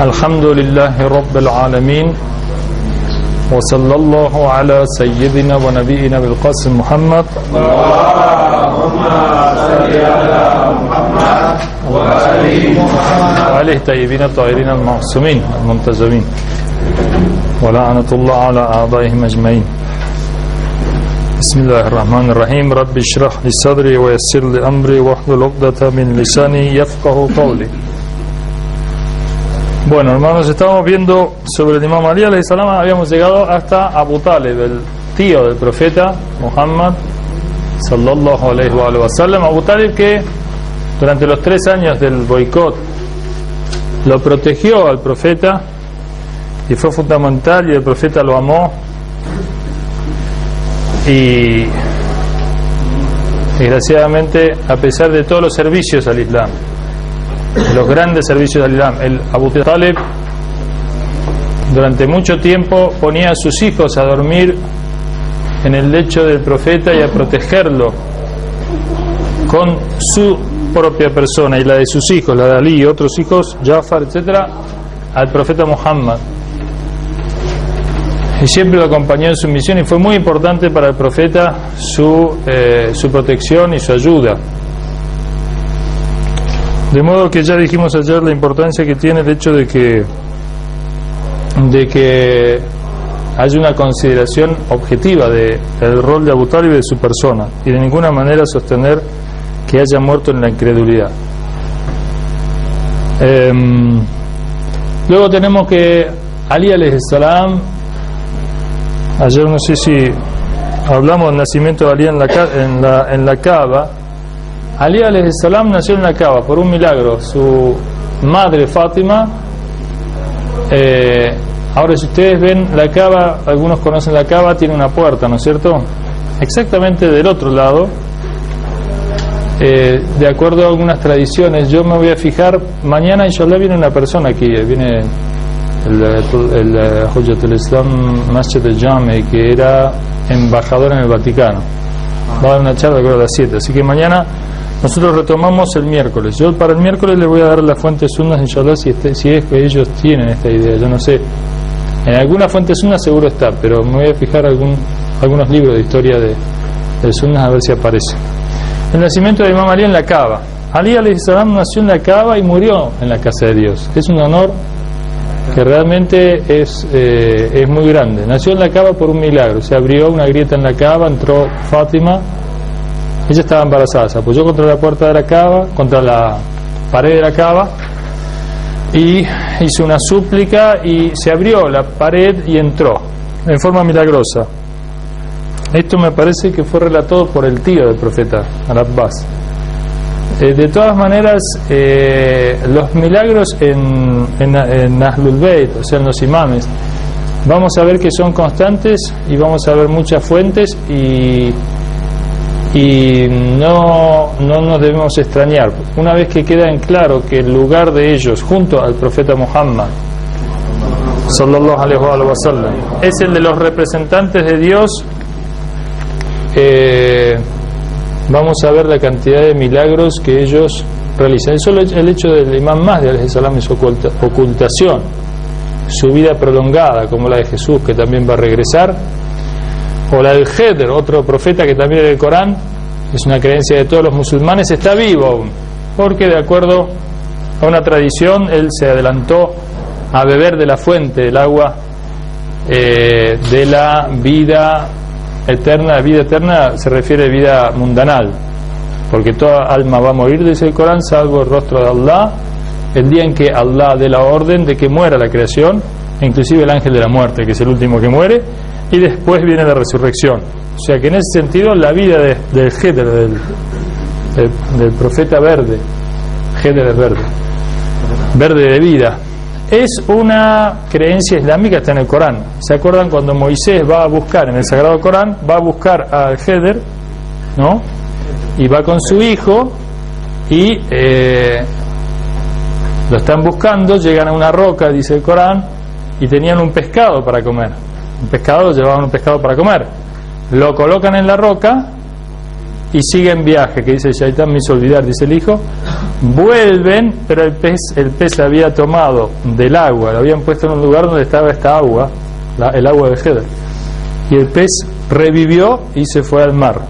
Alhamdulillahi Rabbil Alamin wa sallallahu ala sayyidina wa nabiyina bil qasim Muhammad Allahumma salli ala Muhammad wa ali Muhammad wa alihi tayyibin at-tahirin al-ma'sumin al-muntazamin wa la'natullah ala a'daihim ajma'in. Bismillahirrahmanirrahim. Rabbi shrah li sadri wa yassir li amri wahlul 'uqdatan min lisani yafqahu qawli. Bueno, hermanos, estamos viendo sobre el Imam Ali alayhi salam. Habíamos llegado hasta Abu Talib, el tío del profeta Muhammad sallallahu alayhi wa sallam. Abu Talib, que durante los 3 años del boicot lo protegió al profeta y fue fundamental, y el profeta lo amó, y desgraciadamente, a pesar de todos los servicios al Islam, los grandes servicios al Islam, el Abu Talib durante mucho tiempo ponía a sus hijos a dormir en el lecho del profeta y a protegerlo con su propia persona y la de sus hijos, la de Ali y otros hijos, Jafar, etcétera, al profeta Muhammad, y siempre lo acompañó en su misión, y fue muy importante para el profeta su protección y su ayuda. De modo que ya dijimos ayer la importancia que tiene el hecho de que haya una consideración objetiva del rol de Abu Talib y de su persona, y de ninguna manera sostener que haya muerto en la incredulidad. Luego tenemos que Ali alayhi salam, ayer no sé si hablamos del nacimiento de Ali en la Kaaba. Ali alayhi salam nació en la Kaaba por un milagro. Su madre Fátima, ahora si ustedes ven la Kaaba, algunos conocen la Kaaba, tiene una puerta, ¿no es cierto? Exactamente del otro lado, de acuerdo a algunas tradiciones. Yo me voy a fijar, mañana inshallah viene una persona aquí, viene el Hujjat al-Islam Masjid al-Jami, que era embajador en el Vaticano. Va a dar una charla, creo, a las 7, así que mañana nosotros retomamos el miércoles. Yo para el miércoles les voy a dar las fuentes sunnas, inshallah, si es que ellos tienen esta idea. Yo no sé, en alguna fuente sunna seguro está, pero me voy a fijar algunos libros de historia de sunnas a ver si aparece. El nacimiento de Imam Ali en la Kaaba. Ali alayhi salam nació en la Kaaba y murió en la casa de Dios. Es un honor que realmente es muy grande. Nació en la Kaaba por un milagro. Se abrió una grieta en la Kaaba, entró Fátima. Ella estaba embarazada, se apoyó contra la puerta de la Kaaba, contra la pared de la Kaaba, y hizo una súplica y se abrió la pared y entró en forma milagrosa. Esto me parece que fue relatado por el tío del profeta, Al-Abbas. De todas maneras, los milagros en Ahlul Bayt, o sea, en los imames, vamos a ver que son constantes, y vamos a ver muchas fuentes, y no nos debemos extrañar. Una vez que queda en claro que el lugar de ellos junto al profeta Muhammad sallallahu alaihi wa sallam es el de los representantes de Dios, vamos a ver la cantidad de milagros que ellos realizan. Solo el hecho del Imam Mahdi alayhi salam y su ocultación, su vida prolongada, como la de Jesús, que también va a regresar, o la del Hedr, otro profeta que también del Corán, es una creencia de todos los musulmanes, está vivo aún, porque de acuerdo a una tradición él se adelantó a beber de la fuente del agua de la vida eterna. Vida eterna se refiere a vida mundanal, porque toda alma va a morir, dice el Corán, salvo el rostro de Allah, el día en que Allah dé la orden de que muera la creación, inclusive el ángel de la muerte, que es el último que muere, y después viene la resurrección. O sea que en ese sentido la vida del Hedr, del profeta verde, Hedr es verde de vida, es una creencia islámica, está en el Corán. ¿Se acuerdan cuando Moisés va a buscar en el Sagrado Corán, va a buscar al Hedr, ¿no? Y va con su hijo y lo están buscando, llegan a una roca, dice el Corán, y tenían un pescado para comer. Llevaban un pescado para comer. Lo colocan en la roca y sigue en viaje, que dice Shaitán me hizo olvidar, dice el hijo. Vuelven, pero el pez había tomado del agua, lo habían puesto en un lugar donde estaba esta agua, el agua de Heder, y el pez revivió y se fue al mar.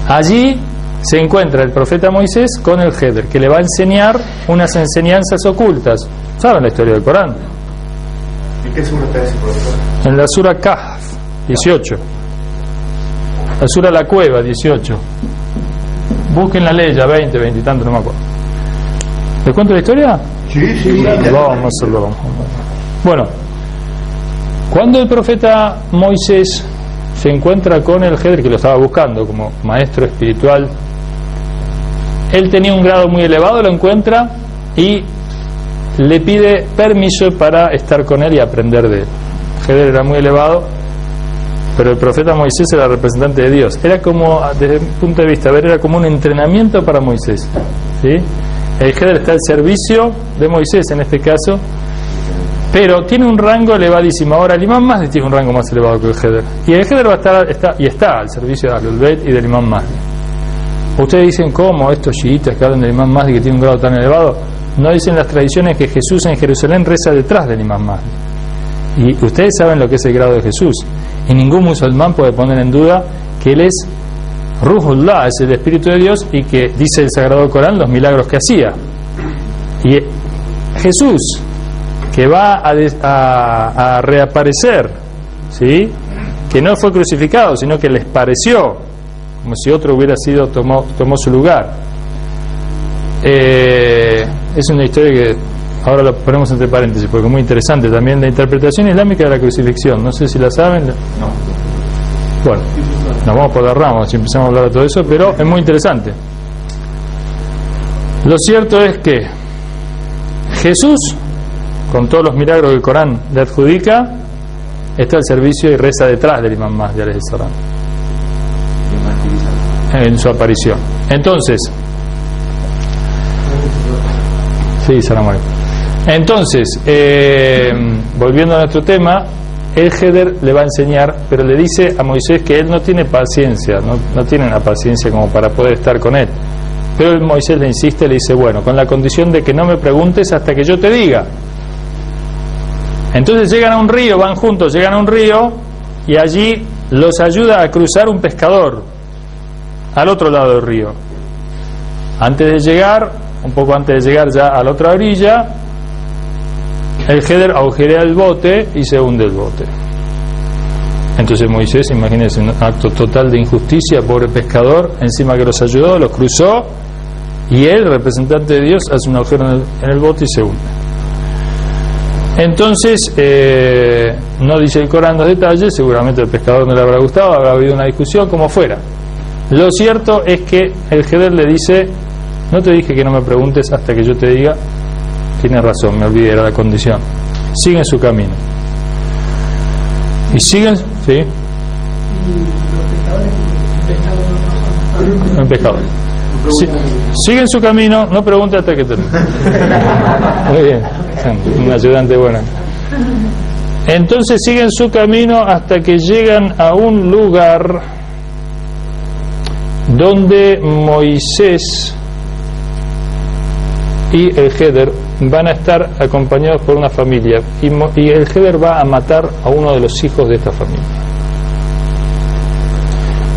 Allí se encuentra el profeta Moisés con el Heder, que le va a enseñar unas enseñanzas ocultas. ¿Saben la historia del Corán? ¿En qué sura está ese, profesor? En la sura Kahf 18, la sura La Cueva 18. Busquen la ley, ya 20 y tanto, no me acuerdo. ¿Les cuento la historia? Sí. Vamos a hacerlo. Bueno, cuando el profeta Moisés se encuentra con el Heder, que lo estaba buscando como maestro espiritual, él tenía un grado muy elevado, lo encuentra y le pide permiso para estar con él y aprender de él. Heder era muy elevado, pero el profeta Moisés era representante de Dios. Era como, desde un punto de vista, era como un entrenamiento para Moisés, ¿sí? El Heder está al servicio de Moisés en este caso, pero tiene un rango elevadísimo. Ahora el Imam Mahdi tiene un rango más elevado que el Heder, y el Heder va a está al servicio de Ahlul Bayt y del Imam Mahdi. Ustedes dicen, ¿cómo estos chiitas que hablan del Imam Mahdi que tiene un grado tan elevado? No dicen las tradiciones que Jesús en Jerusalén reza detrás del Imam Mahdi. Y ustedes saben lo que es el grado de Jesús, y ningún musulmán puede poner en duda que él es Ruhullah, es el Espíritu de Dios, y que dice el Sagrado Corán los milagros que hacía. Y Jesús, que va a reaparecer, ¿sí?, que no fue crucificado, sino que les pareció como si otro hubiera sido, tomó su lugar. Es una historia que ahora la ponemos entre paréntesis porque es muy interesante también, la interpretación islámica de la crucifixión. No sé si la saben. No. Bueno, nos vamos por las ramas si empezamos a hablar de todo eso, pero es muy interesante. Lo cierto es que Jesús, con todos los milagros que el Corán le adjudica, está al servicio y reza detrás del Imam Mahdi alayhi salam en su aparición. Entonces, sí, salam alaikum. Entonces, volviendo a nuestro tema, el Heder le va a enseñar, pero le dice a Moisés que él no tiene paciencia, no tiene una paciencia como para poder estar con él. Pero el Moisés le insiste, le dice, bueno, con la condición de que no me preguntes hasta que yo te diga. Entonces llegan a un río, van juntos, llegan a un río, y allí los ayuda a cruzar un pescador al otro lado del río. Antes de llegar, un poco antes de llegar ya a la otra orilla, el Heder agujerea el bote y se hunde el bote. Entonces Moisés, imagínense, un acto total de injusticia, pobre pescador, encima que los ayudó, los cruzó, y él, representante de Dios, hace un agujero en el bote y se hunde. Entonces, no dice el Corán los detalles, seguramente el pescador no le habrá gustado, habrá habido una discusión, como fuera. Lo cierto es que el Heder le dice, no te dije que no me preguntes hasta que yo te diga. Tienes razón, me olvidé, era la condición. Siguen su camino. Y siguen, ¿sí? Un pescador. Siguen su camino, no pregunte hasta que termine. Muy bien, un ayudante bueno. Entonces siguen su camino hasta que llegan a un lugar donde Moisés y el Heder van a estar acompañados por una familia, y el Heder va a matar a uno de los hijos de esta familia,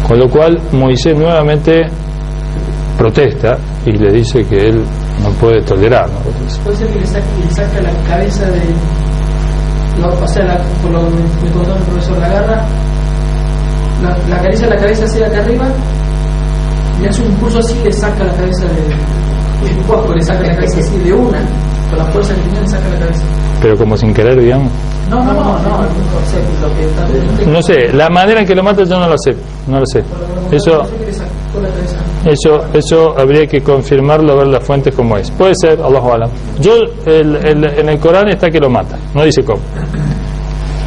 con lo cual Moisés nuevamente protesta y le dice que él no puede tolerar, ¿no? Puede ser que le saca la cabeza de, no, o sea, por lo que me contó el profesor, la agarra, la acaricia la cabeza hacia acá arriba, le hace un impulso así y le saca la cabeza de un poco, le saca la cabeza así de una, con la fuerza que tiene le saca la cabeza. Pero como sin querer, digamos. No sé, la manera en que lo mata yo no lo sé, no lo sé. Eso habría que confirmarlo, ver las fuentes como es. Puede ser, Allahu Alam. En el Corán está que lo mata, no dice cómo.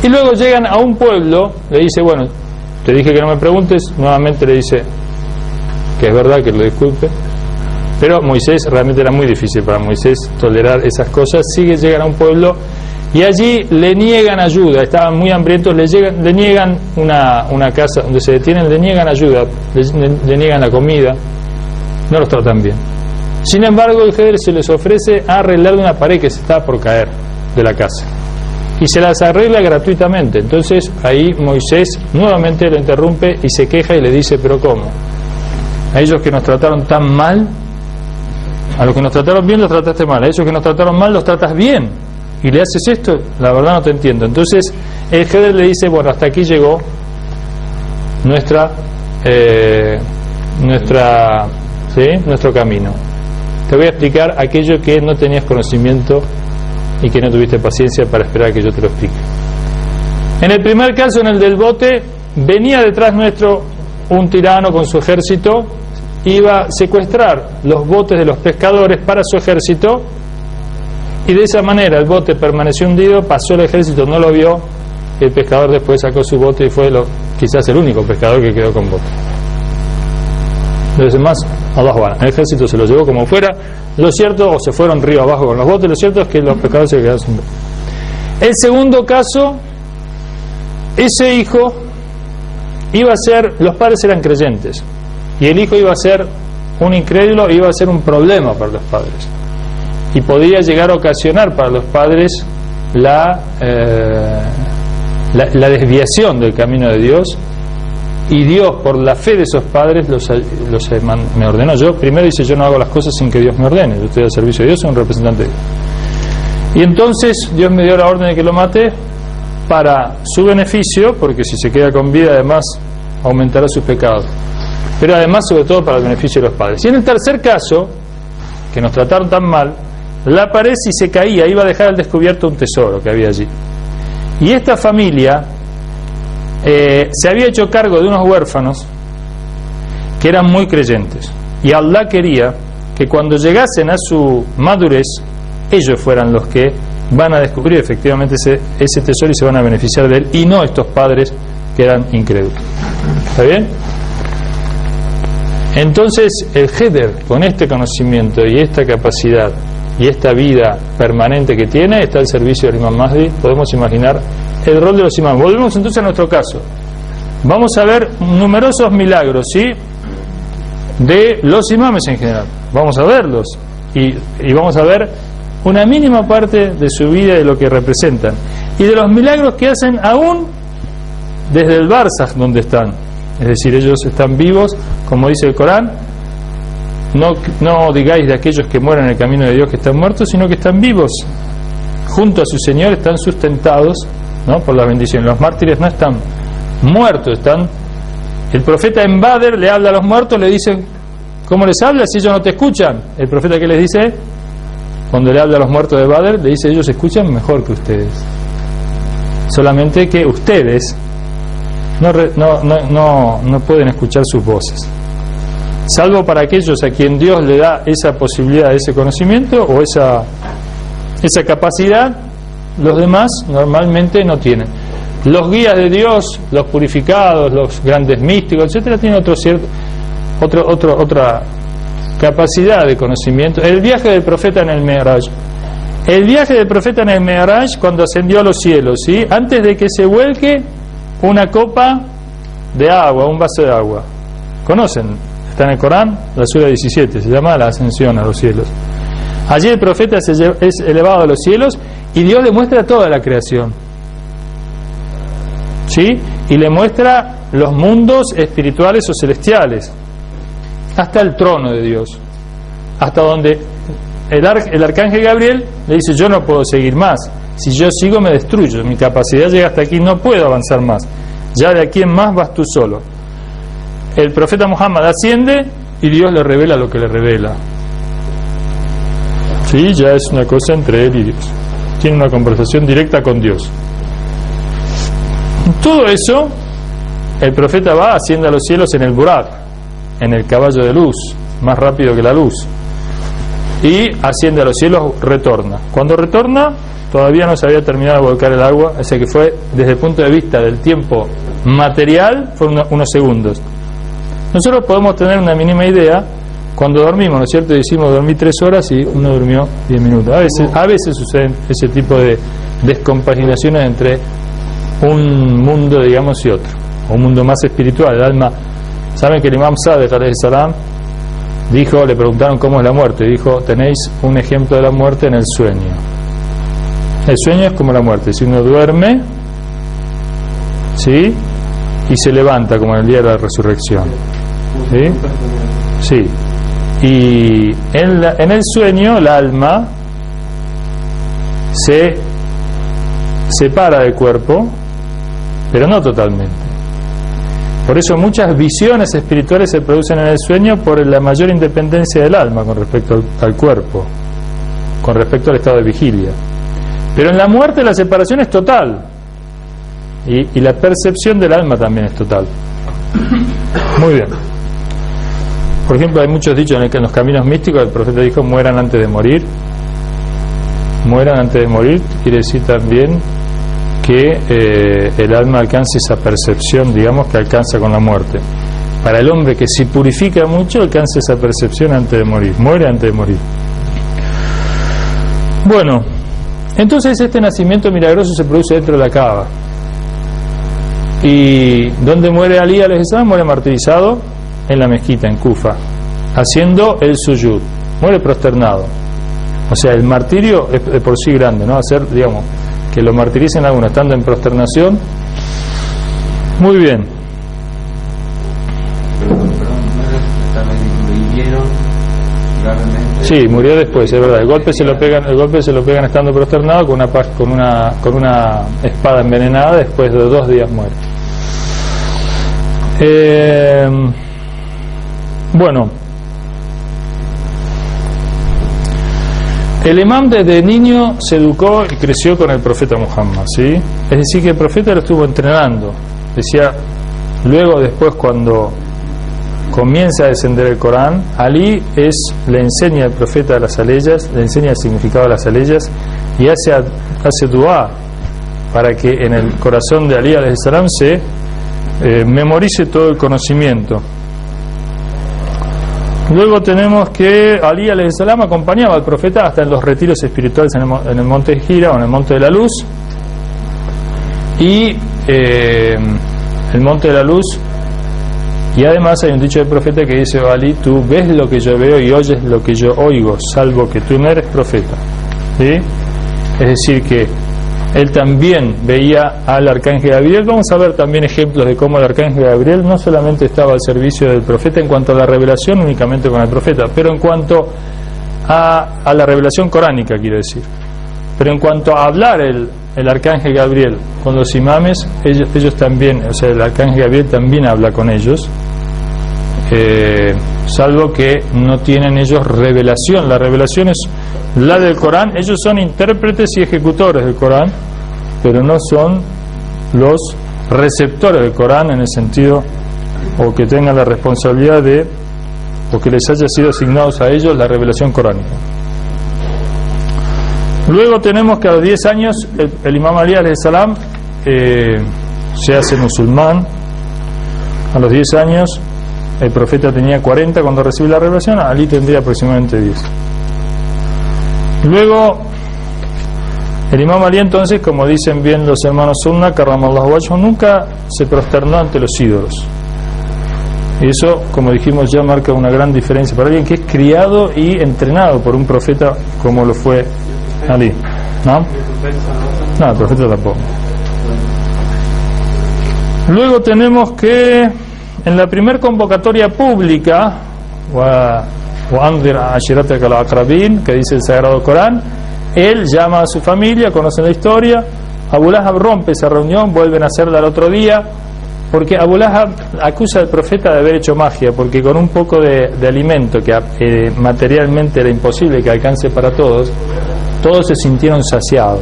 Y luego llegan a un pueblo, le dice, bueno, te dije que no me preguntes, nuevamente le dice que es verdad, que lo disculpe. Pero Moisés, realmente era muy difícil para Moisés tolerar esas cosas. Llegan a un pueblo y allí le niegan ayuda, estaban muy hambrientos, le niegan una casa donde se detienen, le niegan ayuda, le niegan la comida, no los tratan bien. Sin embargo, el Heder se les ofrece a arreglar una pared que se estaba por caer de la casa, y se las arregla gratuitamente. Entonces ahí Moisés nuevamente lo interrumpe y se queja y le dice: pero ¿cómo? A ellos que nos trataron tan mal, a los que nos trataron bien los trataste mal, a ellos que nos trataron mal los tratas bien, y le haces esto, la verdad no te entiendo. Entonces el Heder le dice: bueno, hasta aquí llegó nuestro camino. Te voy a explicar aquello que no tenías conocimiento y que no tuviste paciencia para esperar a que yo te lo explique. En el primer caso, en el del bote, venía detrás nuestro un tirano con su ejército, iba a secuestrar los botes de los pescadores para su ejército, y de esa manera el bote permaneció hundido, pasó el ejército, no lo vio, el pescador después sacó su bote y fue quizás el único pescador que quedó con bote. Los demás, abajo, el ejército se lo llevó como fuera. Lo cierto, o se fueron río abajo con los botes, lo cierto es que los pescadores se quedaron sin bote. El segundo caso, ese hijo iba a ser, los padres eran creyentes, y el hijo iba a ser un incrédulo, iba a ser un problema para los padres, y podía llegar a ocasionar para los padres la desviación del camino de Dios. Y Dios, por la fe de esos padres, me ordenó. Yo primero dice: yo no hago las cosas sin que Dios me ordene, yo estoy al servicio de Dios, soy un representante de Dios. Y entonces Dios me dio la orden de que lo mate para su beneficio, porque si se queda con vida además aumentará sus pecados, pero además sobre todo para el beneficio de los padres. Y en el tercer caso, que nos trataron tan mal, la pared, si se caía, iba a dejar al descubierto un tesoro que había allí. Y esta familia se había hecho cargo de unos huérfanos que eran muy creyentes, y Allah quería que cuando llegasen a su madurez ellos fueran los que van a descubrir efectivamente ese tesoro y se van a beneficiar de él, y no estos padres que eran incrédulos. ¿Está bien? Entonces el Heder, con este conocimiento y esta capacidad y esta vida permanente que tiene, está al servicio del Imam Mahdi. Podemos imaginar el rol de los imams. Volvemos entonces a nuestro caso. Vamos a ver numerosos milagros, ¿sí?, de los imames en general. Vamos a verlos y vamos a ver una mínima parte de su vida y de lo que representan, y de los milagros que hacen aún desde el Barzaj donde están. Es decir, ellos están vivos, como dice el Corán. No digáis de aquellos que mueren en el camino de Dios que están muertos, sino que están vivos junto a su Señor, están sustentados, ¿no?, por la bendición. Los mártires no están muertos, están. El profeta en Badr le habla a los muertos, le dice: ¿cómo les habla si ellos no te escuchan? El profeta, ¿qué les dice? Cuando le habla a los muertos de Badr, le dice: ellos escuchan mejor que ustedes, solamente que ustedes no pueden escuchar sus voces, salvo para aquellos a quien Dios le da esa posibilidad, ese conocimiento o esa capacidad. Los demás normalmente no tienen. Los guías de Dios, los purificados, los grandes místicos, etcétera, tienen otra capacidad de conocimiento. El viaje del profeta en el Me'raj. El viaje del profeta en el Me'raj, cuando ascendió a los cielos, ¿sí?, antes de que se vuelque una copa de agua, un vaso de agua. ¿Conocen? Está en el Corán, la sura 17, se llama la ascensión a los cielos. Allí el profeta es elevado a los cielos y Dios le muestra toda la creación, ¿sí?, y le muestra los mundos espirituales o celestiales, hasta el trono de Dios, hasta donde el arcángel Gabriel le dice: yo no puedo seguir más, si yo sigo me destruyo, mi capacidad llega hasta aquí, no puedo avanzar más, ya de aquí en más vas tú solo. El profeta Muhammad asciende y Dios le revela lo que le revela, sí, ya es una cosa entre él y Dios, tiene una conversación directa con Dios. Todo eso, el profeta va, asciende a los cielos en el Burak, en el caballo de luz, más rápido que la luz, y asciende a los cielos, retorna. Cuando retorna, todavía no se había terminado de volcar el agua, o sea que fue, desde el punto de vista del tiempo material, fueron unos segundos. Nosotros podemos tener una mínima idea cuando dormimos, ¿no es cierto? Decimos dormí 3 horas y uno durmió 10 minutos. A veces suceden ese tipo de descompaginaciones entre un mundo, digamos, y otro, o un mundo más espiritual. El alma, saben que el Imam Sadek alayhi salam dijo, le preguntaron cómo es la muerte, dijo, tenéis un ejemplo de la muerte en el sueño. El sueño es como la muerte, si uno duerme, ¿sí?, y se levanta como en el día de la resurrección, ¿sí? Sí. Y en el sueño el alma se separa del cuerpo, pero no totalmente. Por eso muchas visiones espirituales se producen en el sueño por la mayor independencia del alma con respecto al cuerpo, con respecto al estado de vigilia. Pero en la muerte la separación es total, y la percepción del alma también es total. Muy bien. Por ejemplo, hay muchos dichos en los caminos místicos. El profeta dijo, mueran antes de morir. Mueran antes de morir quiere decir también que el alma alcance esa percepción, digamos, que alcanza con la muerte. Para el hombre que se purifica mucho, alcanza esa percepción antes de morir, muere antes de morir. Bueno, entonces este nacimiento milagroso se produce dentro de la Kaaba. Y donde muere Ali alayhi salam, muere martirizado en la mezquita, en Kufa, haciendo el suyud, muere prosternado. O sea, el martirio es de por sí grande, ¿no? Hacer, digamos, que lo martiricen a uno estando en prosternación. Muy bien. Sí, murió después, es verdad. El golpe se lo pegan estando prosternado con una espada envenenada. Después de 2 días muere. Bueno, el imam desde niño se educó y creció con el profeta Muhammad, ¿sí? Es decir, que el profeta lo estuvo entrenando. Decía, luego después cuando comienza a descender el Corán, Ali le enseña al profeta las aleyas, le enseña el significado de las aleyas y hace dua para que en el corazón de Ali alayhi salam se memorice todo el conocimiento. Luego tenemos que Ali alayhi salam acompañaba al profeta hasta en los retiros espirituales en el monte Hira o en el monte de la luz, y el monte de la luz. Y además hay un dicho del profeta que dice, oh Ali, tú ves lo que yo veo y oyes lo que yo oigo, salvo que tú no eres profeta, ¿sí? Es decir, que él también veía al arcángel Gabriel. Vamos a ver también ejemplos de cómo el arcángel Gabriel no solamente estaba al servicio del profeta en cuanto a la revelación, únicamente con el profeta, pero en cuanto a la revelación coránica, quiero decir. Pero en cuanto a hablar el arcángel Gabriel con los imames, ellos también, o sea, el arcángel Gabriel también habla con ellos, salvo que no tienen ellos revelación. La revelación es la del Corán. Ellos son intérpretes y ejecutores del Corán, pero no son los receptores del Corán en el sentido, o que tengan la responsabilidad de, o que les haya sido asignados a ellos la revelación coránica. Luego tenemos que a los 10 años el imam Ali alayhi salam se hace musulmán. A los 10 años el profeta tenía 40 cuando recibe la revelación, Ali tendría aproximadamente 10. Luego el imam Ali, entonces, como dicen bien los hermanos Sunna, karramallahu wajhu, nunca se prosternó ante los ídolos. Y eso, como dijimos ya, marca una gran diferencia para alguien que es criado y entrenado por un profeta como lo fue Ali, ¿no? No, el profeta tampoco. Luego tenemos que en la primer convocatoria pública, que dice el Sagrado Corán, él llama a su familia, conocen la historia. Abu Lahab rompe esa reunión, vuelven a hacerla al otro día, porque Abu Lahab acusa al profeta de haber hecho magia, porque con un poco de alimento que materialmente era imposible que alcance para todos se sintieron saciados,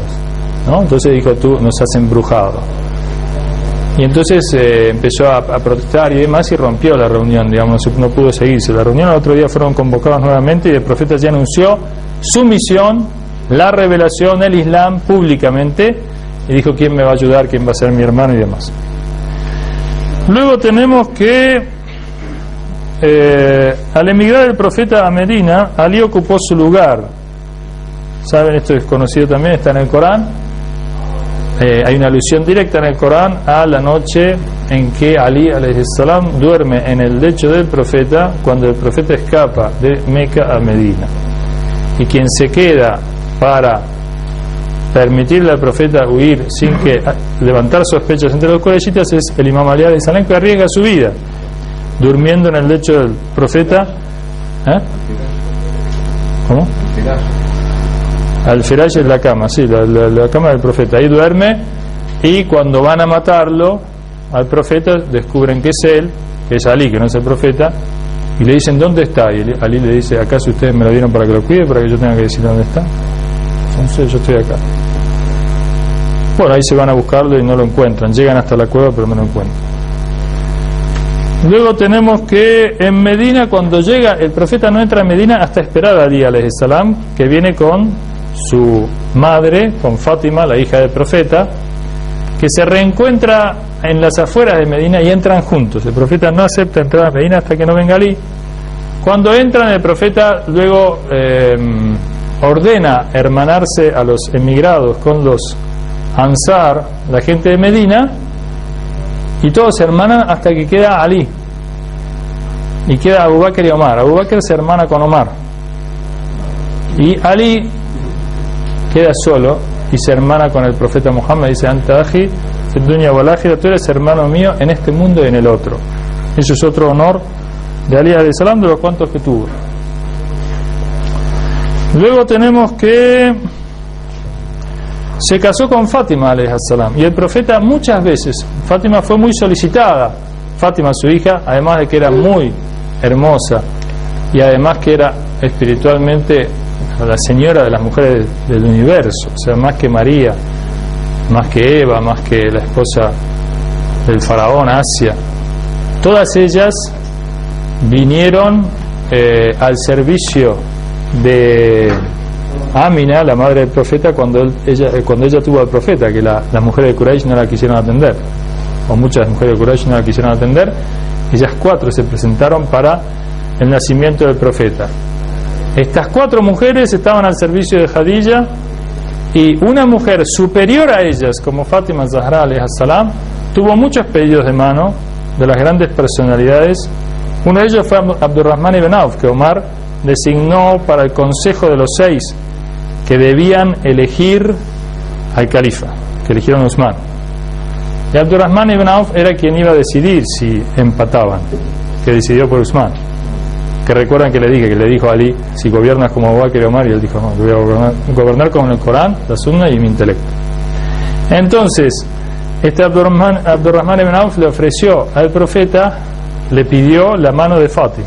¿no? Entonces dijo, tú nos has embrujado. Y entonces empezó a protestar y demás, y rompió la reunión, digamos, no pudo seguirse la reunión. Al otro día fueron convocados nuevamente y el profeta ya anunció su misión, la revelación, el Islam públicamente, y dijo, ¿quién me va a ayudar? ¿Quién va a ser mi hermano? Y demás. Luego tenemos que al emigrar el profeta a Medina, Ali ocupó su lugar. ¿Saben? Esto es conocido también, está en el Corán. Hay una alusión directa en el Corán a la noche en que Ali alayhissalam duerme en el lecho del profeta cuando el profeta escapa de Meca a Medina. Y quien se queda para permitirle al profeta huir sin que levantar sospechas entre los quraishitas es el imam Ali alayhissalam, que arriesga su vida durmiendo en el lecho del profeta. ¿Cómo? Al-Firaj es la cama, sí, la cama del profeta. Ahí duerme, y cuando van a matarlo al profeta descubren que es él, que es Ali, que no es el profeta, y le dicen ¿dónde está? Y Ali le dice: ¿acaso ustedes me lo dieron para que lo cuide, para que yo tenga que decir dónde está? Entonces yo estoy acá. Bueno, ahí se van a buscarlo y no lo encuentran, llegan hasta la cueva pero no lo encuentran. Luego tenemos que en Medina, cuando llega, el profeta no entra en Medina hasta esperar a Ali alayhi salam, que viene con su madre, con Fátima, la hija del profeta, que se reencuentra en las afueras de Medina y entran juntos. El profeta no acepta entrar a Medina hasta que no venga Ali. Cuando entran, el profeta luego ordena hermanarse a los emigrados con los Ansar, la gente de Medina, y todos se hermanan hasta que queda Ali y queda Abu Bakr y Omar. Abu Bakr se hermana con Omar y Ali queda solo y se hermana con el profeta Muhammad. Dice: Anta aji fi dunya wal akhirah, tú eres hermano mío en este mundo y en el otro. Eso es otro honor de Ali alayhi salam, de los cuantos que tuvo. Luego tenemos que se casó con Fátima alayhi salam, y el profeta muchas veces, Fátima fue muy solicitada. Fátima, su hija, además de que era muy hermosa y además que era espiritualmente la señora de las mujeres del universo, o sea, más que María, más que Eva, más que la esposa del faraón Asia, todas ellas vinieron al servicio de Amina, la madre del profeta, cuando ella tuvo al profeta, que las mujeres de Quraysh no la quisieron atender, o muchas mujeres de Quraysh no la quisieron atender. Ellas 4 se presentaron para el nacimiento del profeta. Estas 4 mujeres estaban al servicio de Khadija, y una mujer superior a ellas, como Fátima Zahra alayhi salam, tuvo muchos pedidos de mano de las grandes personalidades. Uno de ellos fue Abdurrahman ibn Auf, que Omar designó para el consejo de los 6 que debían elegir al califa, que eligieron a Usman. Y Abdurrahman ibn Auf era quien iba a decidir si empataban, que decidió por Usman. Que recuerdan que le dijo a Ali: si gobiernas como Abu Bakr y Omar, y él dijo: no, voy a gobernar con el Corán, la Sunna y mi intelecto. Entonces este Abdurrahman ibn Auf le ofreció al profeta, le pidió la mano de Fátima.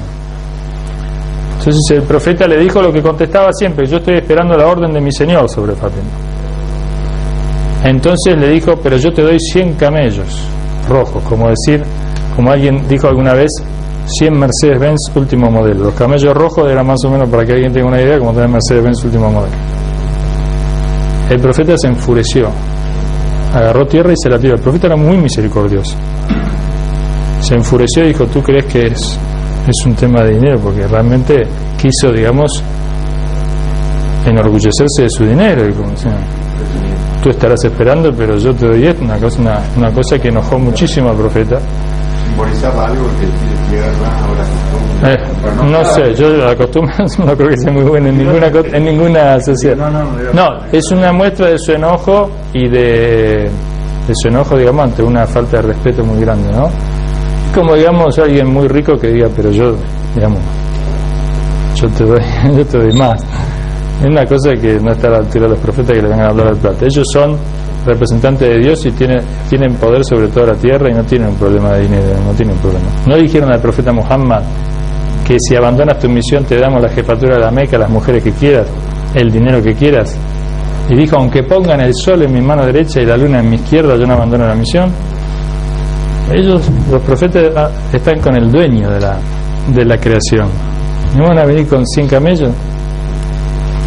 Entonces el profeta le dijo lo que contestaba siempre: yo estoy esperando la orden de mi Señor sobre Fátima. Entonces le dijo: pero yo te doy 100 camellos rojos, como alguien dijo alguna vez, 100 Mercedes-Benz último modelo. Los camellos rojos era más o menos, para que alguien tenga una idea, como tener Mercedes-Benz último modelo. El profeta se enfureció, agarró tierra y se la tiró. El profeta era muy misericordioso. Se enfureció y dijo: ¿tú crees que es un tema de dinero? Porque realmente quiso, digamos, enorgullecerse de su dinero. Y como, o sea, tú estarás esperando, pero yo te doy esto. Una cosa que enojó muchísimo al profeta. ¿Simbolizaba algo que ahora no sé, yo la costumbre no creo que sea muy buena en ninguna sociedad. No, es una muestra de su enojo y de su enojo, digamos, ante una falta de respeto muy grande, ¿no? Como, digamos, alguien muy rico que diga: pero yo, digamos, yo te doy más. Es una cosa que no está a la altura de los profetas, que le vengan a hablar al plata. Ellos son representantes de Dios y tienen poder sobre toda la tierra y no tienen un problema de dinero, no tienen un problema. No dijeron al profeta Muhammad que si abandonas tu misión te damos la jefatura de la Meca, las mujeres que quieras, el dinero que quieras. Y dijo: aunque pongan el sol en mi mano derecha y la luna en mi izquierda, yo no abandono la misión. Ellos, los profetas, están con el dueño de la creación. ¿No van a venir con 100 camellos?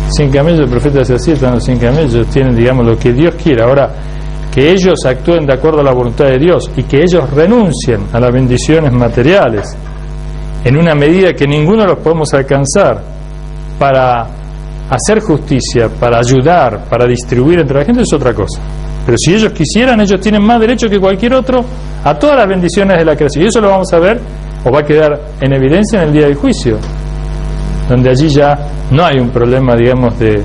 100 camellos, el profeta hace así: están los 100 camellos, tienen, digamos, lo que Dios quiera. Ahora, que ellos actúen de acuerdo a la voluntad de Dios y que ellos renuncien a las bendiciones materiales en una medida que ninguno los podemos alcanzar, para hacer justicia, para ayudar, para distribuir entre la gente, es otra cosa. Pero si ellos quisieran, ellos tienen más derecho que cualquier otro a todas las bendiciones de la creación. Y eso lo vamos a ver, o va a quedar en evidencia en el día del juicio, donde allí ya no hay un problema, digamos, de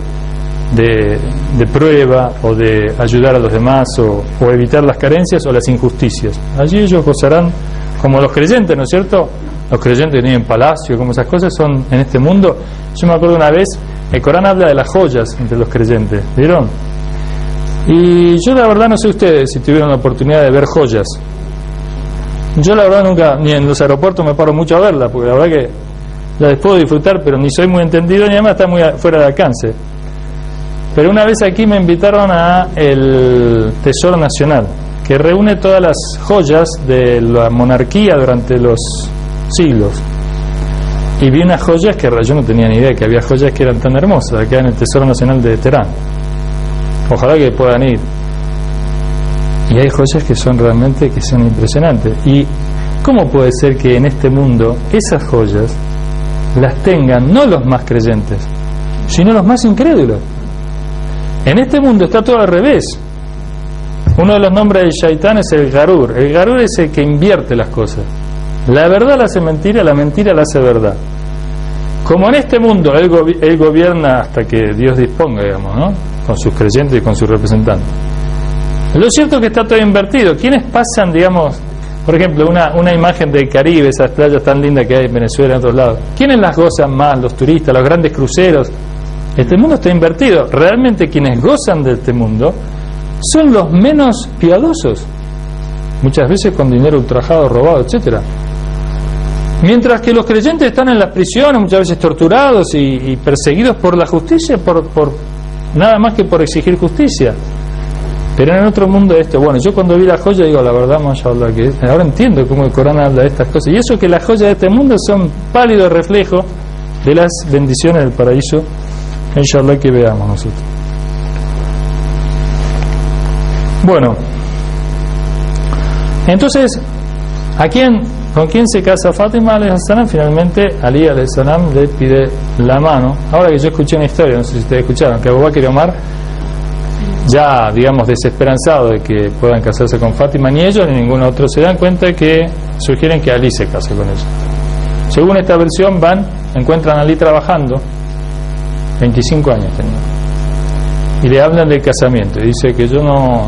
prueba o de ayudar a los demás o evitar las carencias o las injusticias. Allí ellos gozarán como los creyentes, ¿no es cierto? Los creyentes que tienen palacio, como esas cosas son en este mundo. Yo me acuerdo una vez, el Corán habla de las joyas entre los creyentes, ¿vieron? Y yo la verdad no sé ustedes si tuvieron la oportunidad de ver joyas. Yo la verdad nunca, ni en los aeropuertos me paro mucho a verla, porque la verdad que las puedo disfrutar, pero ni soy muy entendido ni además está muy fuera de alcance. Pero una vez aquí me invitaron a el Tesoro Nacional, que reúne todas las joyas de la monarquía durante los siglos. Y vi unas joyas que yo no tenía ni idea que había joyas que eran tan hermosas acá en el Tesoro Nacional de Teherán. Ojalá que puedan ir. Y hay joyas que son realmente impresionantes. ¿Y cómo puede ser que en este mundo esas joyas las tengan no los más creyentes, sino los más incrédulos? En este mundo está todo al revés. Uno de los nombres del Shaitán es el Garur. El Garur es el que invierte las cosas. La verdad la hace mentira, la mentira la hace verdad. Como en este mundo él gobierna hasta que Dios disponga, digamos, ¿no? Con sus creyentes y con sus representantes. Lo cierto es que está todo invertido. ¿Quiénes pasan, digamos, por ejemplo, una imagen del Caribe, esas playas tan lindas que hay en Venezuela y en otros lados? ¿Quiénes las gozan más? Los turistas, los grandes cruceros. Este mundo está invertido. Realmente quienes gozan de este mundo son los menos piadosos, muchas veces con dinero ultrajado, robado, etcétera. Mientras que los creyentes están en las prisiones, muchas veces torturados y perseguidos por la justicia, por nada más que por exigir justicia. Pero en el otro mundo bueno, yo cuando vi la joya digo, la verdad, mashallah, que ahora entiendo cómo el Corán habla de estas cosas. Y eso que las joyas de este mundo son pálido reflejo de las bendiciones del paraíso, inshallah, que veamos nosotros. Bueno, entonces, ¿con quién se casa Fátima alayhi salam? Finalmente Ali alayhi salam le pide la mano. Ahora que yo escuché una historia, no sé si ustedes escucharon, que Abu Bakr y Omar, ya digamos desesperanzados de que puedan casarse con Fátima, ni ellos ni ningún otro se dan cuenta que sugieren que Ali se case con ella. Según esta versión encuentran a Ali trabajando, 25 años tenía, y le hablan del casamiento y dice que yo no,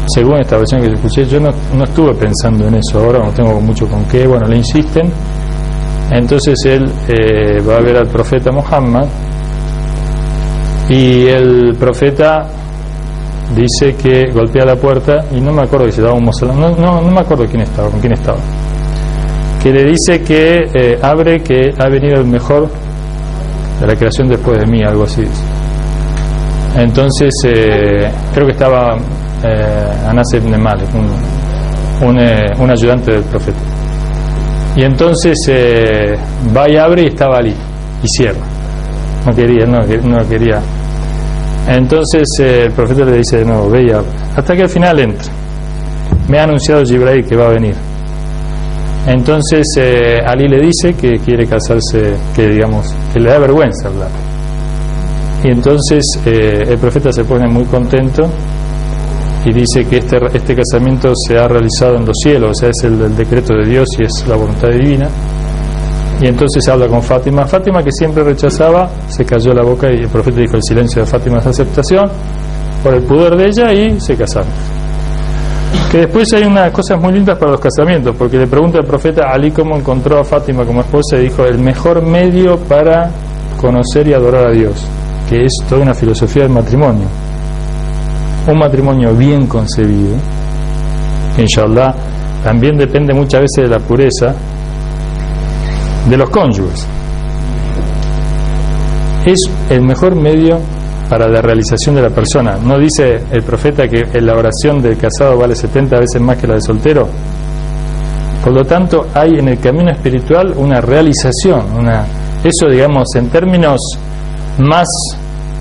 según esta versión que yo escuché, yo no estuve pensando en eso, ahora no tengo mucho con qué. Bueno, le insisten. Entonces él va a ver al profeta Muhammad y el profeta dice que golpea la puerta y no me acuerdo que se daba un musulmán, no me acuerdo con quién estaba, que le dice que abre, que ha venido el mejor de la creación después de mí, algo así dice. Entonces creo que estaba Anas ibn Malik, un ayudante del profeta, y entonces va y abre y estaba Ali y cierra. No quería. Entonces el profeta le dice de nuevo, ve y abre, hasta que al final entra. Me ha anunciado Jibril que va a venir. Entonces Ali le dice que quiere casarse, que le da vergüenza hablar. Y entonces el profeta se pone muy contento y dice que este casamiento se ha realizado en los cielos, o sea, es el decreto de Dios y es la voluntad divina. Y entonces habla con Fátima, que siempre rechazaba, se cayó la boca y el profeta dijo, el silencio de Fátima es aceptación, por el pudor de ella, y se casaron. Que después hay unas cosas muy lindas para los casamientos, porque le pregunta al profeta a Ali cómo encontró a Fátima como esposa, y dijo, el mejor medio para conocer y adorar a Dios, que es toda una filosofía del matrimonio. Un matrimonio bien concebido, que inshallah también depende muchas veces de la pureza de los cónyuges, es el mejor medio para la realización de la persona. ¿No dice el profeta que la oración del casado vale 70 veces más que la del soltero? Por lo tanto, hay en el camino espiritual una realización, eso, digamos, en términos más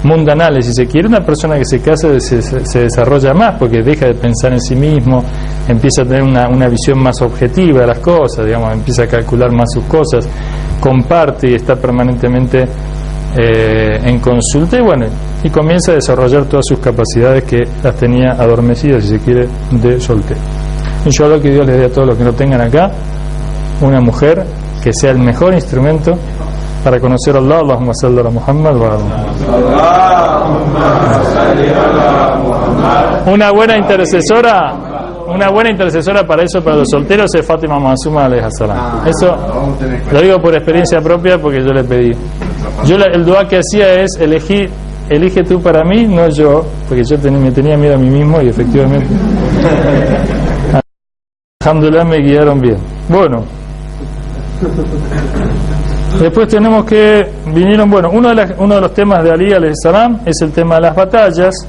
mundanales, si se quiere. Una persona que se casa se desarrolla más porque deja de pensar en sí mismo, empieza a tener una visión más objetiva de las cosas, digamos, empieza a calcular más sus cosas, comparte y está permanentemente en consulta, y bueno, y comienza a desarrollar todas sus capacidades que las tenía adormecidas, si se quiere, de soltero. Inshallah, que Dios les dé a todos los que no tengan acá una mujer que sea el mejor instrumento para conocer a Allah. Allahumma salli ala Muhammad wa ala Muhammad. Una buena intercesora para eso, para los solteros, es Fátima Masuma alayha salam. Eso lo digo por experiencia propia, porque yo le pedí. El dua que hacía es: elige tú para mí, no yo, porque yo me tenía miedo a mí mismo, y efectivamente alhamdulillah me guiaron bien. Bueno, después tenemos que vinieron, bueno, uno de los temas de Ali alayhi salam es el tema de las batallas,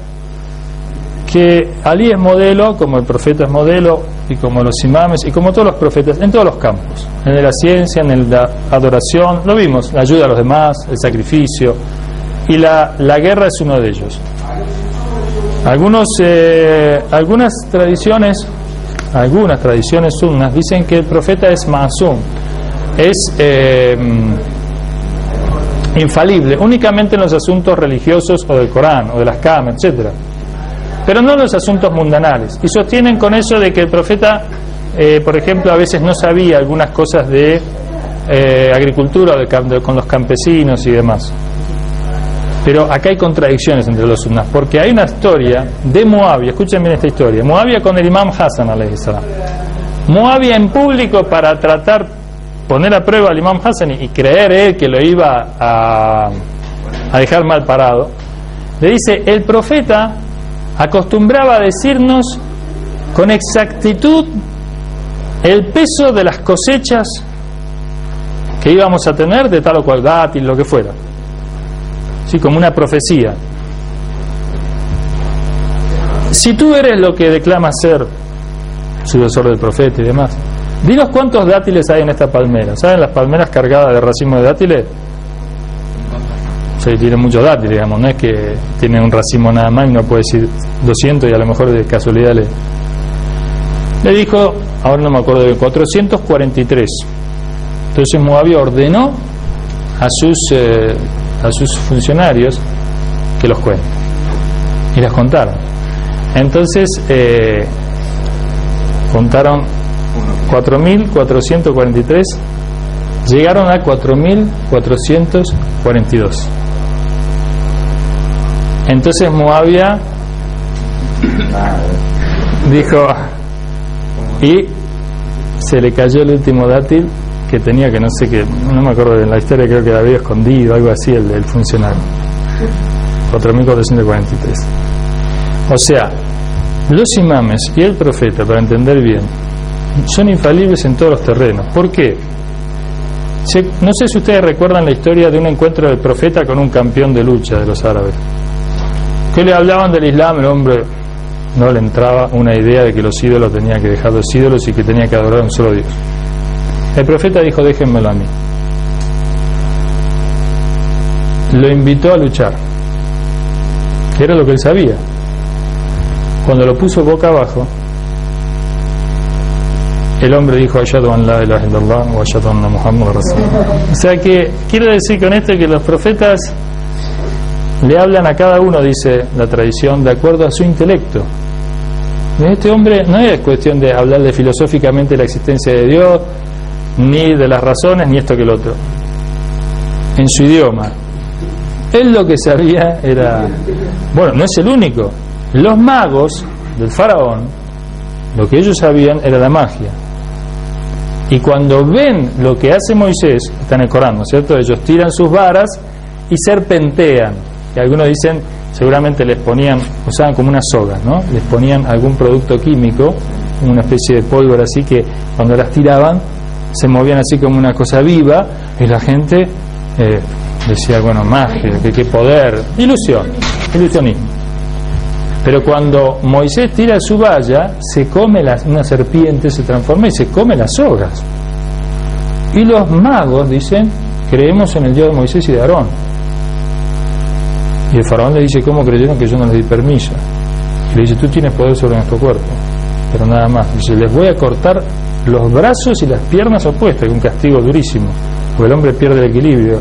que Ali es modelo, como el profeta es modelo, y como los imames, y como todos los profetas, en todos los campos, en la ciencia, en la adoración, lo vimos, la ayuda a los demás, el sacrificio, y la guerra es uno de ellos. Algunas tradiciones sunnas dicen que el profeta es ma'sum, es infalible únicamente en los asuntos religiosos o del Corán o de las camas, etcétera, pero no en los asuntos mundanales, y sostienen con eso de que el profeta, por ejemplo, a veces no sabía algunas cosas de agricultura con los campesinos y demás. Pero acá hay contradicciones entre los sunnas, porque hay una historia de Muawiyah. Escuchen bien esta historia. Muawiyah con el imam Hassan alayhi salam. Muawiyah en público, para poner a prueba al imam Hassan y creer él que lo iba a dejar mal parado, le dice: el profeta acostumbraba a decirnos con exactitud el peso de las cosechas que íbamos a tener de tal o cual dátil, lo que fuera. Sí, como una profecía. Si tú eres lo que declamas ser, sucesor del profeta y demás, dinos cuántos dátiles hay en esta palmera. ¿Saben las palmeras cargadas de racimos de dátiles? Sí, tienen muchos dátiles, digamos, no es que tienen un racimo nada más y no puede decir 200 y a lo mejor de casualidad le dijo, ahora no me acuerdo de 443. Entonces Muawiyah ordenó a sus funcionarios que los cuenten, y las contaron. Entonces contaron 4.443, llegaron a 4.442. Entonces Muawiyah dijo, y se le cayó el último dátil que tenía, que no sé qué, no me acuerdo de la historia, creo que la había escondido, algo así, el funcionario. 4.443. O sea, los imames y el profeta, para entender bien, son infalibles en todos los terrenos. ¿Por qué? No sé si ustedes recuerdan la historia de un encuentro del profeta con un campeón de lucha de los árabes, que le hablaban del Islam. El hombre no le entraba una idea de que los ídolos tenía que dejar los ídolos y que tenía que adorar a un solo Dios. El profeta dijo: déjenmelo a mí. Lo invitó a luchar, que era lo que él sabía. Cuando lo puso boca abajo, el hombre dijo: ashhadu an la ilaha illallah wa ashhadu anna Muhammadan rasulullah. O sea que quiero decir con esto que los profetas le hablan a cada uno, dice la tradición, de acuerdo a su intelecto. Este hombre no es cuestión de hablarle filosóficamente de la existencia de Dios, ni de las razones, ni esto que el otro. En su idioma. Él lo que sabía era... Bueno, no es el único. Los magos del faraón, lo que ellos sabían era la magia. Y cuando ven lo que hace Moisés, está en el Corán, ¿no es cierto? Ellos tiran sus varas y serpentean. Y algunos dicen, seguramente les ponían, usaban como una soga, ¿no? Les ponían algún producto químico, una especie de pólvora así, que cuando las tiraban se movían así como una cosa viva, y la gente decía, bueno, magia, qué poder, ilusionismo. Pero cuando Moisés tira su valla, se come una serpiente, se transforma y se come las sogas. Y los magos dicen, creemos en el Dios de Moisés y de Aarón. Y el faraón le dice: ¿cómo creyeron que yo no les di permiso? Y le dice: tú tienes poder sobre nuestro cuerpo, pero nada más. Dice: les voy a cortar los brazos y las piernas opuestas, que es un castigo durísimo, porque el hombre pierde el equilibrio.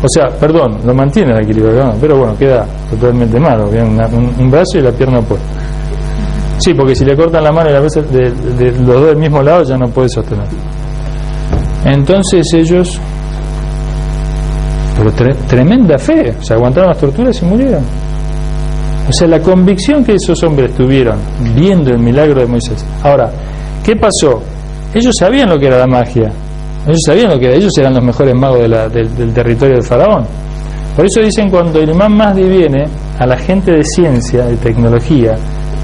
O sea, perdón, lo mantiene el equilibrio, ¿no? Pero bueno, queda totalmente malo, un brazo y la pierna opuesta. Sí, porque si le cortan la mano y la cabeza de los dos del mismo lado, ya no puede sostener. Entonces ellos, pero tremenda fe, o sea, aguantaron las torturas y murieron. O sea, la convicción que esos hombres tuvieron viendo el milagro de Moisés. Ahora, ¿qué pasó? Ellos sabían lo que era la magia. Ellos sabían lo que era. Ellos eran los mejores magos del territorio del faraón. Por eso dicen, cuando el imán Mahdi viene, a la gente de ciencia, de tecnología,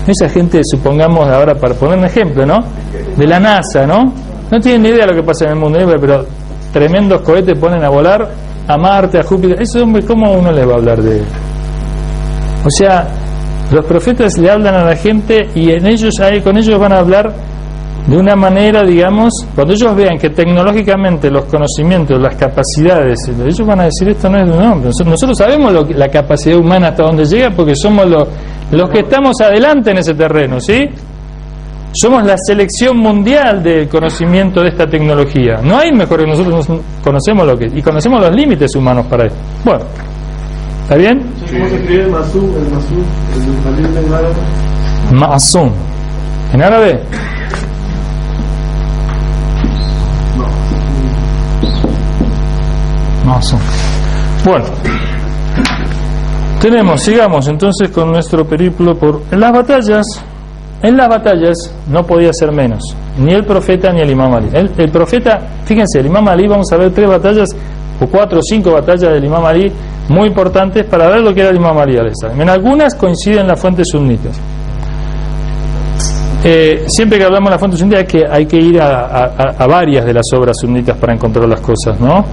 esa gente, supongamos ahora, para poner un ejemplo, ¿no? De la NASA, ¿no? No tienen ni idea de lo que pasa en el mundo, pero tremendos cohetes ponen a volar a Marte, a Júpiter. Esos hombres, ¿cómo uno les va a hablar de él? O sea, los profetas le hablan a la gente y con ellos van a hablar de una manera, digamos, cuando ellos vean que tecnológicamente los conocimientos, las capacidades, ellos van a decir: esto no es de un hombre. Nosotros sabemos la capacidad humana hasta dónde llega, porque somos los que estamos adelante en ese terreno, ¿sí? Somos la selección mundial del conocimiento de esta tecnología. No hay mejor que nosotros, conocemos y conocemos los límites humanos para esto. Bueno, ¿está bien? ¿Cómo se escribe el masú, el en árabe? Ma'asum. ¿En árabe? Ma'asum. Bueno, sigamos entonces con nuestro periplo por las batallas. En las batallas no podía ser menos, ni el profeta ni el imam Ali. El profeta, fíjense, el imam Ali, vamos a ver 3 batallas, o 4 o 5 batallas del imam Ali, muy importantes para ver lo que era el imam Ali. En algunas coinciden las fuentes sunitas. Siempre que hablamos de las fuentes sunitas hay que ir a varias de las obras sunitas para encontrar las cosas, ¿no?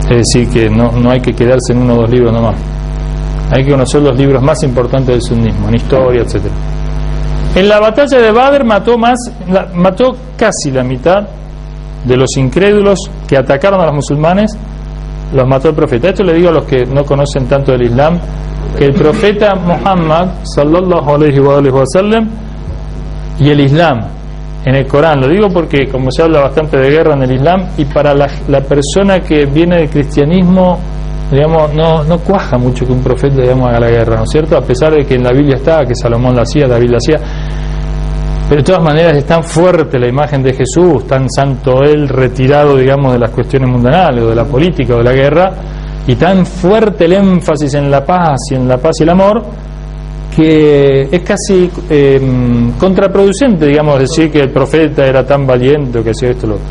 Es decir, que no hay que quedarse en 1 o 2 libros nomás. Hay que conocer los libros más importantes del sunnismo, en historia, etc. En la batalla de Badr mató casi la mitad de los incrédulos que atacaron a los musulmanes, los mató el profeta. Esto le digo a los que no conocen tanto del Islam, que el profeta Muhammad sallallahu alaihi wa sallam y el Islam en el Corán, lo digo porque como se habla bastante de guerra en el Islam, y para la persona que viene del cristianismo, digamos, no cuaja mucho que un profeta, digamos, haga la guerra, ¿no es cierto? A pesar de que en la Biblia está, que Salomón la hacía, David la hacía, pero de todas maneras es tan fuerte la imagen de Jesús, tan santo él, retirado, digamos, de las cuestiones mundanales o de la política o de la guerra, y tan fuerte el énfasis en la paz y el amor, que es casi contraproducente, digamos, decir que el profeta era tan valiente o que hacía esto o lo otro.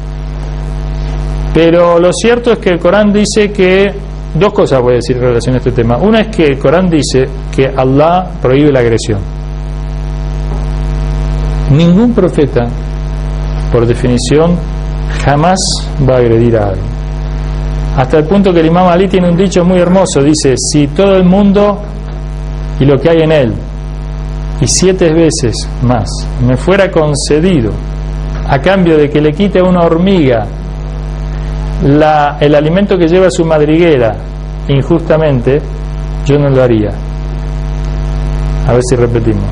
Pero lo cierto es que el Corán dice que 2 cosas voy a decir en relación a este tema. Una es que el Corán dice que Allah prohíbe la agresión. Ningún profeta, por definición, jamás va a agredir a alguien. Hasta el punto que el imam Ali tiene un dicho muy hermoso, dice: si todo el mundo y lo que hay en él, y 7 veces más, me fuera concedido a cambio de que le quite a una hormiga el alimento que lleva su madriguera injustamente, yo no lo haría. A ver si repetimos: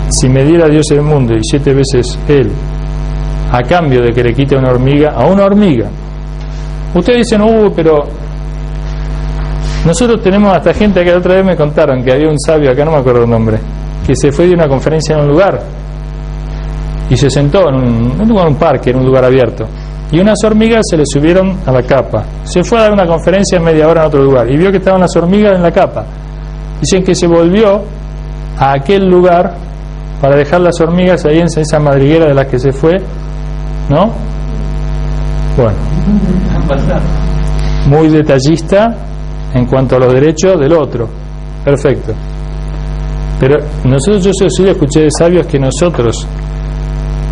si me diera Dios el mundo y 7 veces él, a cambio de que le quite a una hormiga. Ustedes dicen: pero nosotros tenemos hasta gente que la otra vez me contaron que había un sabio, acá no me acuerdo el nombre, que se fue de una conferencia en un lugar y se sentó en un parque, en un lugar abierto, y unas hormigas se le subieron a la capa. Se fue a dar una conferencia en media hora en otro lugar y vio que estaban las hormigas en la capa. Dicen que se volvió a aquel lugar para dejar las hormigas ahí en esa madriguera de las que se fue, ¿no? Bueno, muy detallista en cuanto a los derechos del otro. Perfecto. Pero yo sí escuché de sabios que nosotros,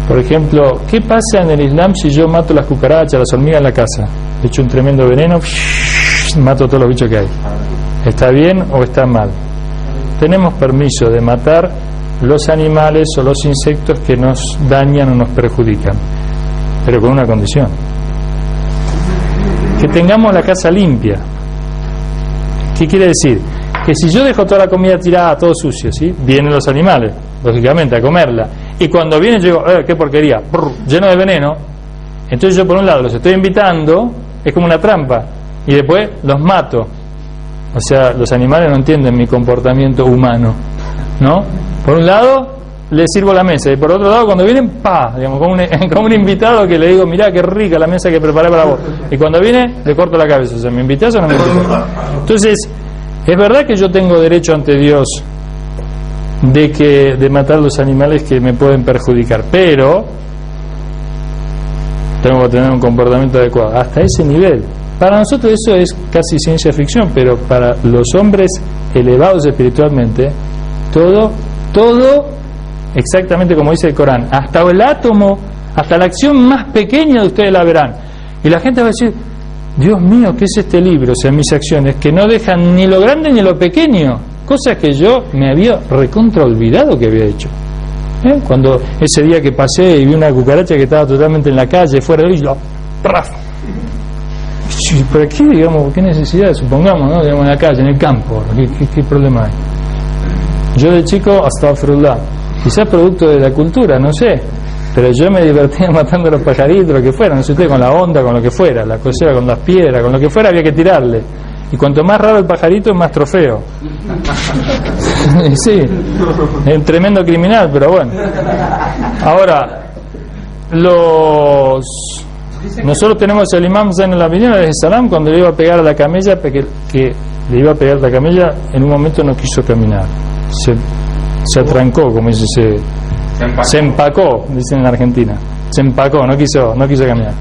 por ejemplo, ¿qué pasa en el Islam si yo mato las cucarachas, las hormigas en la casa? Le echo un tremendo veneno, mato todos los bichos que hay. ¿Está bien o está mal? Tenemos permiso de matar los animales o los insectos que nos dañan o nos perjudican, pero con una condición: que tengamos la casa limpia. ¿Qué quiere decir? Que si yo dejo toda la comida tirada, todo sucio, ¿sí? Vienen los animales, lógicamente, a comerla. Y cuando vienen yo digo, qué porquería, lleno de veneno. Entonces yo por un lado los estoy invitando, es como una trampa, y después los mato. O sea, los animales no entienden mi comportamiento humano, ¿no? Por un lado les sirvo la mesa, y por otro lado cuando vienen, digamos, como un invitado que le digo, mirá qué rica la mesa que preparé para vos. Y cuando viene, le corto la cabeza. O sea, ¿me invitás o no me invitás? Entonces, es verdad que yo tengo derecho ante Dios de matar los animales que me pueden perjudicar, pero tengo que tener un comportamiento adecuado hasta ese nivel. Para nosotros eso es casi ciencia ficción, pero para los hombres elevados espiritualmente, todo exactamente como dice el Corán, hasta el átomo, hasta la acción más pequeña de ustedes la verán. Y la gente va a decir, Dios mío, ¿qué es este libro? O sea, mis acciones que no dejan ni lo grande ni lo pequeño, cosas que yo me había recontra olvidado que había hecho. Cuando ese día que pasé y vi una cucaracha que estaba totalmente en la calle, fuera de lo ¡praf! ¿Por aquí, digamos, qué necesidad? Supongamos, ¿no? Digamos, en la calle, en el campo, ¿qué problema hay? Yo de chico, astaghfirullah, quizás producto de la cultura, no sé, pero yo me divertía matando a los pajaritos, lo que fuera, no sé usted, con la onda, con lo que fuera, la cosera, con las piedras, con lo que fuera había que tirarle. Y cuanto más raro el pajarito, más trofeo. Sí, es un tremendo criminal, pero bueno. Ahora, nosotros tenemos el imam Zain al-Abidin alayhi salam, cuando le iba a pegar a la camella, que le iba a pegar a la camella, en un momento no quiso caminar. Se atrancó, como dice, se empacó, dicen en Argentina. Se empacó, no quiso caminar.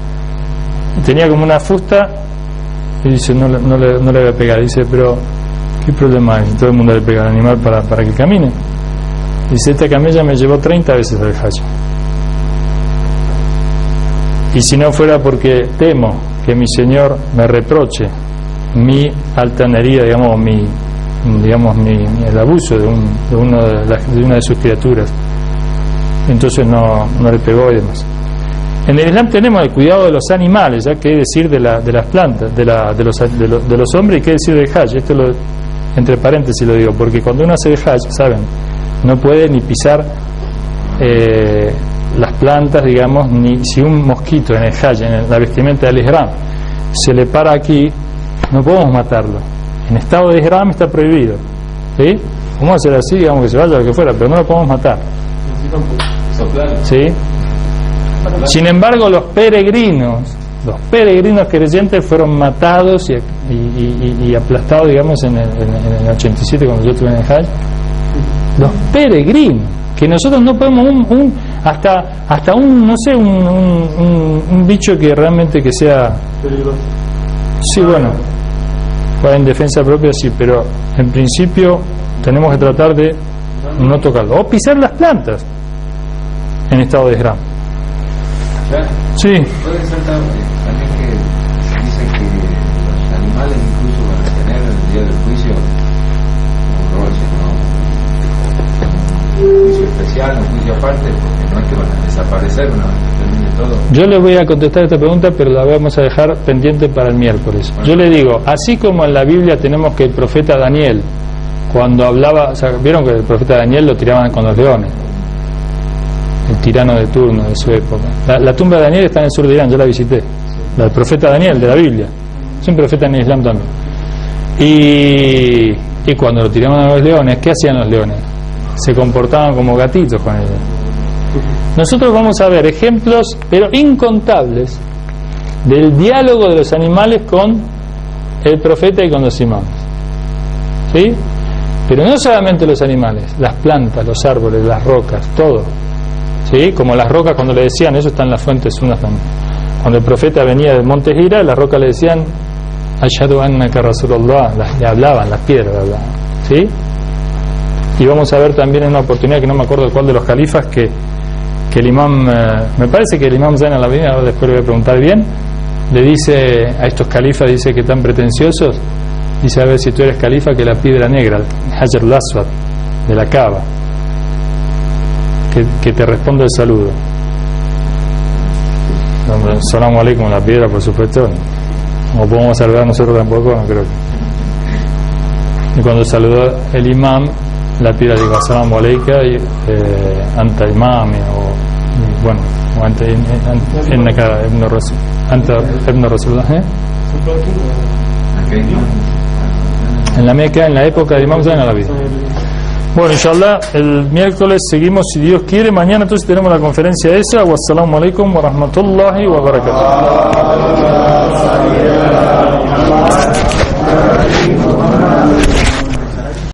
Tenía como una fusta y dice, no le voy a pegar. Dice, pero ¿qué problema hay? Todo el mundo le pega al animal para que camine. Dice, esta camella me llevó 30 veces al Hajj. Y si no fuera porque temo que mi Señor me reproche mi altanería, digamos, el abuso de una de sus criaturas, entonces no le pegó y demás. En el Islam tenemos el cuidado de los animales, ya qué decir de las plantas, de los hombres, y qué decir del Hajj. Esto entre paréntesis lo digo, porque cuando uno hace el Hajj, saben, no puede ni pisar las plantas, digamos, ni si un mosquito en el Hajj, en la vestimenta del Ihram, se le para aquí, no podemos matarlo. En estado de Ihram está prohibido, ¿sí? Vamos a hacer así, digamos, que se vaya lo que fuera, pero no lo podemos matar, ¿sí? Sin embargo, los peregrinos creyentes fueron matados y aplastados, digamos, en el 87, cuando yo estuve en el Hajj. Los peregrinos, que nosotros no podemos hasta un, no sé, un bicho que realmente que sea peligroso. Sí, bueno, en defensa propia sí, pero en principio tenemos que tratar de no tocarlo, o pisar las plantas en estado de Ihram. Sí. Puede ser también que dice que los animales incluso van a tener el día del juicio un juicio especial, un juicio aparte, porque no es que van a desaparecer una vez que termine todo. Yo le voy a contestar esta pregunta, pero la vamos a dejar pendiente para el miércoles. Bueno. Yo le digo, así como en la Biblia tenemos que el profeta Daniel, cuando hablaba, o sea, vieron que el profeta Daniel lo tiraban con los leones, el tirano de turno de su época. La tumba de Daniel está en el sur de Irán, yo la visité, la del profeta Daniel de la Biblia, es un profeta en el Islam también. Y cuando lo tiraban a los leones, ¿qué hacían los leones? Se comportaban como gatitos con ellos. Nosotros vamos a ver ejemplos, pero incontables, del diálogo de los animales con el profeta y con los imanes, ¿sí? Pero no solamente los animales, las plantas, los árboles, las rocas, todo, ¿sí? Como las rocas, cuando le decían, eso está en las fuentes sunnas también, cuando el profeta venía del monte Hira, las rocas le decían Ashhadu annaka Rasulullah, le hablaban, las piedras hablaban, ¿sí? Y vamos a ver también en una oportunidad, que no me acuerdo cuál de los califas, que el imam, me parece que el imam Zain al-Abidin, ahora después le voy a preguntar bien, le dice a estos califas, dice que tan pretenciosos, dice, a ver si tú eres califa, que la piedra negra, Hajar al-Aswad, de la Kaaba, que te responda el saludo. Salamu alaikum, la piedra, por supuesto, o podemos saludar nosotros tampoco, no creo que. Y cuando saludó el imam, la pira dijo assalamu alayka y anta imami, o bueno, o anta innaka ibn rasul, anta ibn rasulullah. En la Meca, en la época del imam Zain al-Abidin. Bueno, inshallah, el miércoles seguimos si Dios quiere. Mañana entonces tenemos la conferencia esa. Wassalamu alaikum wa rahmatullahi wa barakatuh.